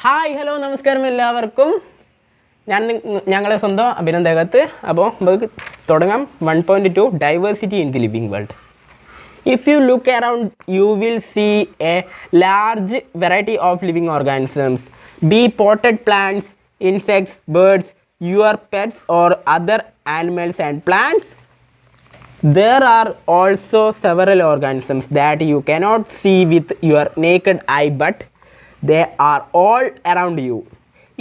Hi hello നമസ്കാരം എല്ലാവർക്കും. ഞങ്ങളെ സ്വന്തം അഭിനന്ദകത്ത്. അപ്പോൾ നമുക്ക് തുടങ്ങാം. 1.2 diversity in the living world. If you look around, you will see a large variety of living organisms, be potted plants, insects, birds, your pets or other animals and plants. There are also several organisms that you cannot see with your naked eye, but they are all around you.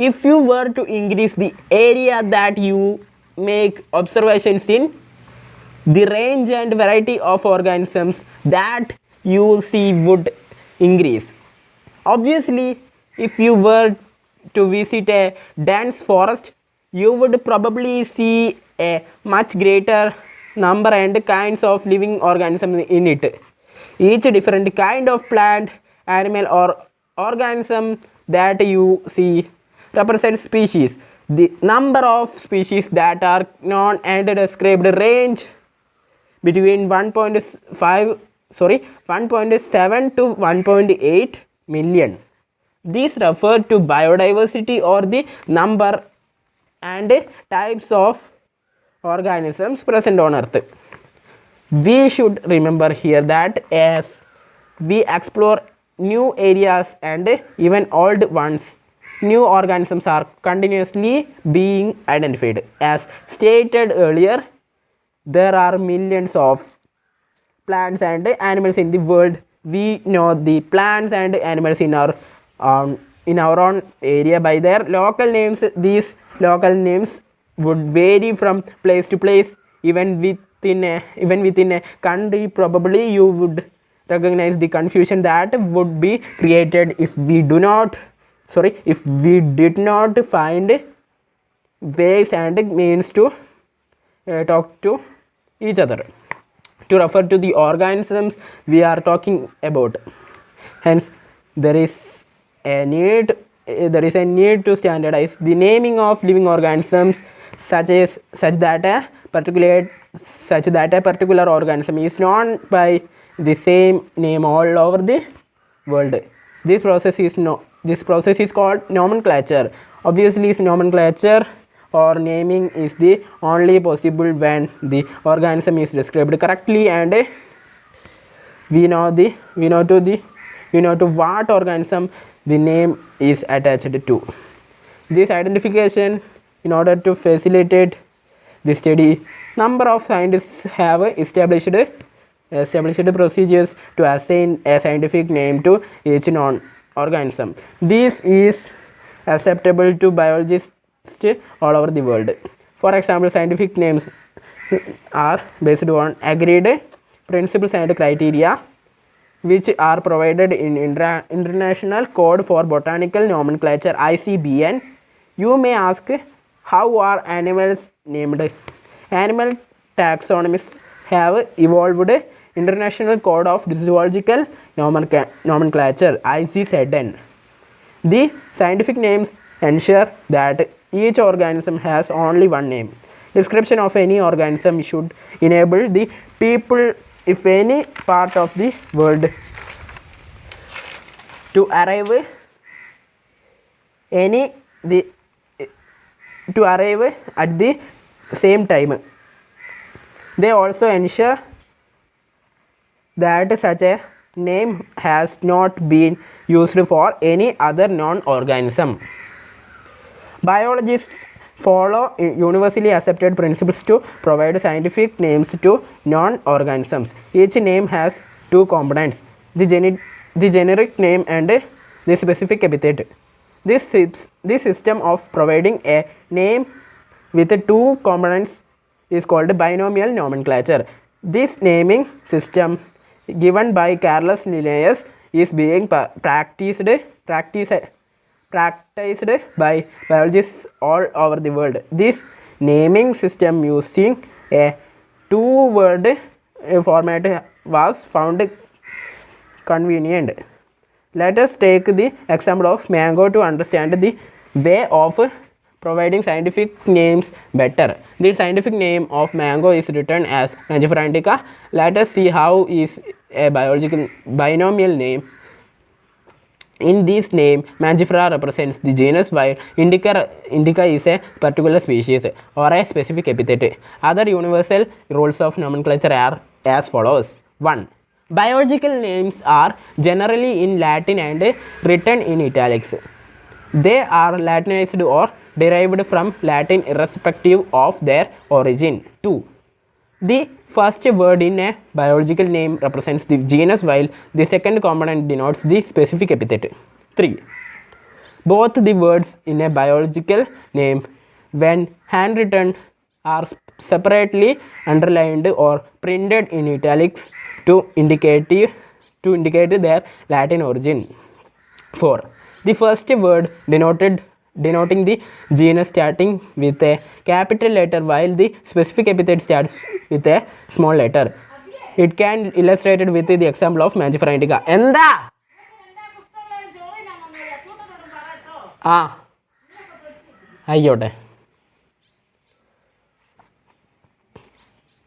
If you were to increase the area that you make observations in, the range and variety of organisms that you see would increase. Obviously, if you were to visit a dense forest, you would probably see a much greater number and kinds of living organisms in it. Each different kind of plant, animal or organism that you see represents species. The number of species that are known and described range between 1.7 to 1.8 million. These refer to biodiversity or the number and types of organisms present on Earth. We should remember here that as we explore new areas and even old ones, new organisms are continuously being identified. As stated earlier, there are millions of plants and animals in the world. We know the plants and animals in our own area by their local names. These local names would vary from place to place. Even within a country, probably you would recognize the confusion that would be created if we did not find ways and means to talk to each other to refer to the organisms we are talking about. Hence, there is a need to standardize the naming of living organisms such that a particular organism is known by the same name all over the world. This process is called nomenclature. Obviously, nomenclature or naming is the only possible when the organism is described correctly and we know to what organism the name is attached to. This identification, in order to facilitate the study, number of scientists have established procedures to assign a scientific name to each known organism. This is acceptable to biologists all over the world. For example, scientific names are based on agreed principles and criteria which are provided in International Code for Botanical Nomenclature (ICBN). You may ask, how are animals named? Animal taxonomists have evolved International Code of Zoological Nomenclature (ICZN). The scientific names ensure that each organism has only one name. Description of any organism should enable the people if any part of the world to arrive at the same time. They also ensure that such a name has not been used for any other non-organism. Biologists follow universally accepted principles to provide scientific names to non-organisms. Each name has two components, the generic name and the specific epithet. This system of providing a name with two components is called binomial nomenclature. This naming system, given by Carlos Linnaeus, is being practiced by biologists all over the world. This naming system using a two-word format was found convenient. Let us take the example of mango to understand the way of providing scientific names better. The scientific name of mango is written as Mangifera indica. Let us see how is a biological binomial name In this name, Mangifera represents the genus, while indica is a particular species or a specific epithet. Other universal rules of nomenclature are as follows. 1. Biological names are generally in Latin and written in italics. They are Latinized or derived from Latin irrespective of their origin. 2. The first word in a biological name represents the genus, while the second component denotes the specific epithet. 3. Both the words in a biological name, when handwritten, are separately underlined or printed in italics to indicate their Latin origin. 4. The first word denoting the genus starting with a capital letter, while the specific epithet starts with a small letter. It can be illustrated with the example of Mangifera indica. എന്താ ആ ആയിക്കോട്ടെ.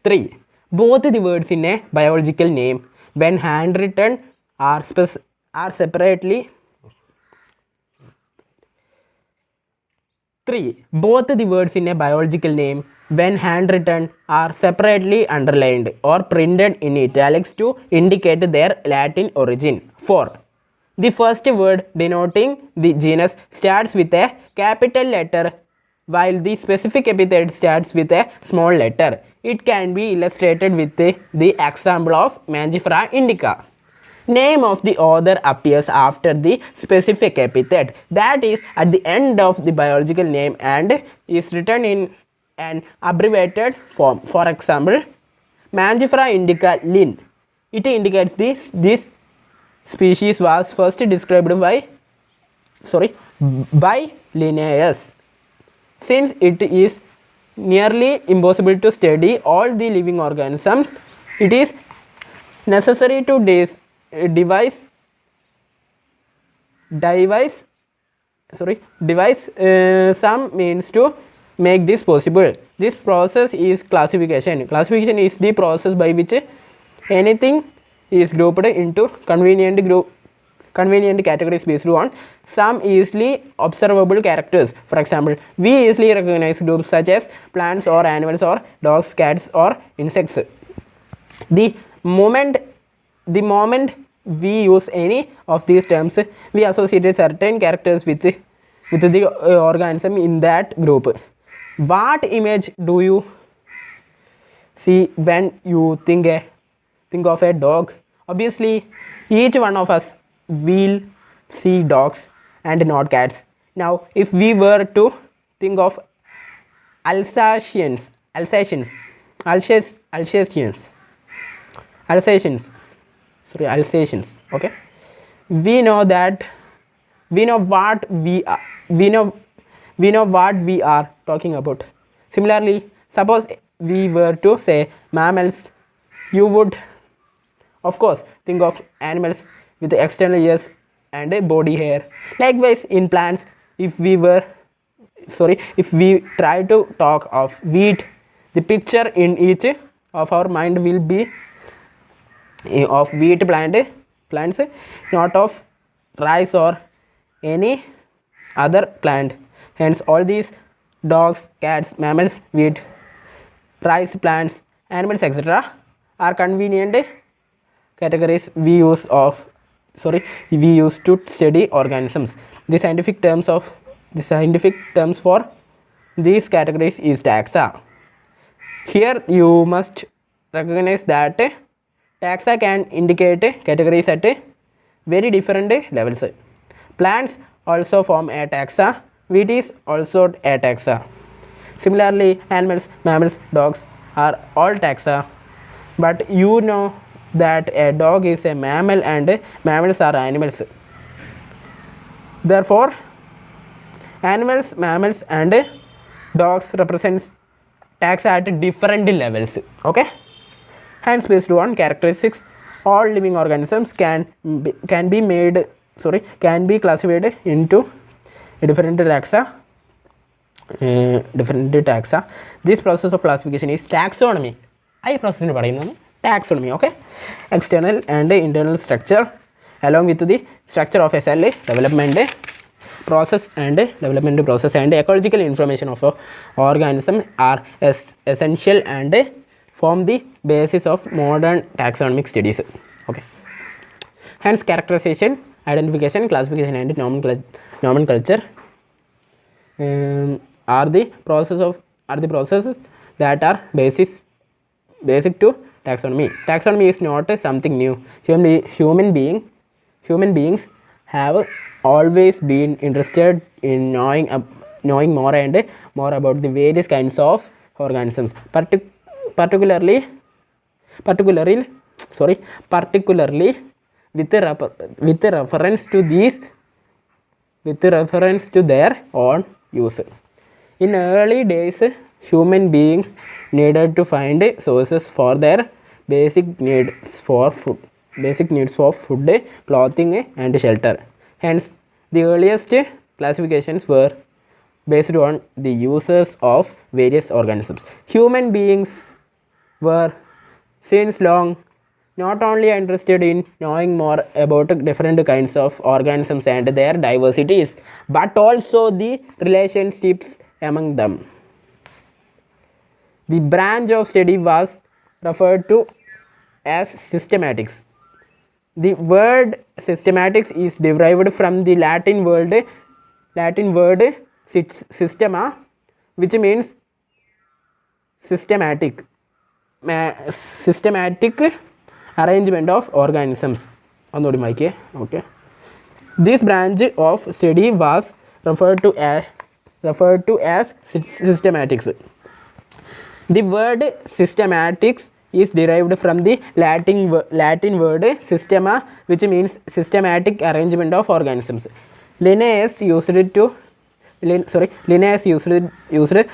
3. Both the words in a biological name, when handwritten, are separately. 3. Both the words in a biological name, when handwritten, are separately underlined or printed in italics to indicate their Latin origin. 4. The first word denoting the genus starts with a capital letter, while the specific epithet starts with a small letter. It can be illustrated with the example of Mangifera indica. Name of the author appears after the specific epithet, that is at the end of the biological name, and is written in an abbreviated form. For example, Mangifera indica Linn. It indicates this species was first described by Linnaeus. Since it is nearly impossible to study all the living organisms, it is necessary to devise some means to make this possible. This process is classification. Classification is the process by which anything is grouped into convenient categories based on some easily observable characters. For example, we easily recognize groups such as plants or animals or dogs, cats or insects. The moment we use any of these terms, we associate certain characters with the organism in that group. What image do you see when you think of a dog? Obviously, each one of us will see dogs and not cats. Now, if we were to think of Alsatians, okay, we know what we are talking about. Similarly, suppose we were to say mammals, you would of course think of animals with external ears and a body hair. Likewise, in plants, if we try to talk of wheat, the picture in each of our mind will be of wheat plants, not of rice or any other plant. Hence, all these dogs, cats, mammals, wheat, rice, plants, animals, etc. are convenient categories we use to study organisms. The scientific terms for these categories is taxa. Here you must recognize that taxa can indicate categories at very different levels. Plants also form a taxa. Wheat is also a taxa. Similarly, animals, mammals, dogs are all taxa. But you know that a dog is a mammal and mammals are animals. Therefore, animals, mammals and dogs represents taxa at different levels. Okay. Hence, based on characteristics, all living organisms can be classified into different taxa. This process of classification is taxonomy. I process in taxonomy. Okay. External and internal structure, along with the structure of a cell, development process and ecological information of a organism are essential and form the basis of modern taxonomic studies. Okay. Hence, characterization, identification, classification, and nomenclature are the processes that are basic to taxonomy. Taxonomy is not something new. Human beings have always been interested in knowing more and more about the various kinds of organisms, particularly with reference to their own use. In early days, human beings needed to find sources for their basic needs for food, clothing, and shelter. Hence, the earliest classifications were based on the uses of various organisms. Human beings were since long not only interested in knowing more about different kinds of organisms and their diversities, but also the relationships among them. The branch of study was referred to as systematics. The word systematics is derived from the Latin word systema, which means systematic arrangement of organisms. Okay. This branch of study was referred to as systematics. The word systematics is derived from the Latin word systema, which means systematic arrangement of organisms. Linnaeus used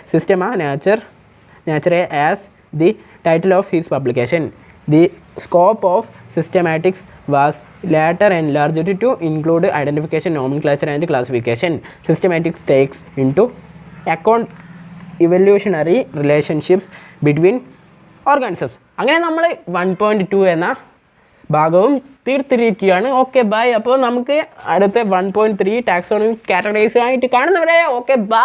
systema naturae as the title of his publication. The scope of systematics was later enlarged to include identification, nomenclature, and classification. Systematics takes into account evolutionary relationships between organisms. അങ്ങനെ നമ്മൾ 1.2 എന്ന ഭാഗവും തീർത്തിരിക്കുകയാണ്. Okay bye. അപ്പോൾ നമുക്ക് അടുത്ത 1.3 taxonomy categorise ആയിട്ട് കാണുന്നവരെ okay bye.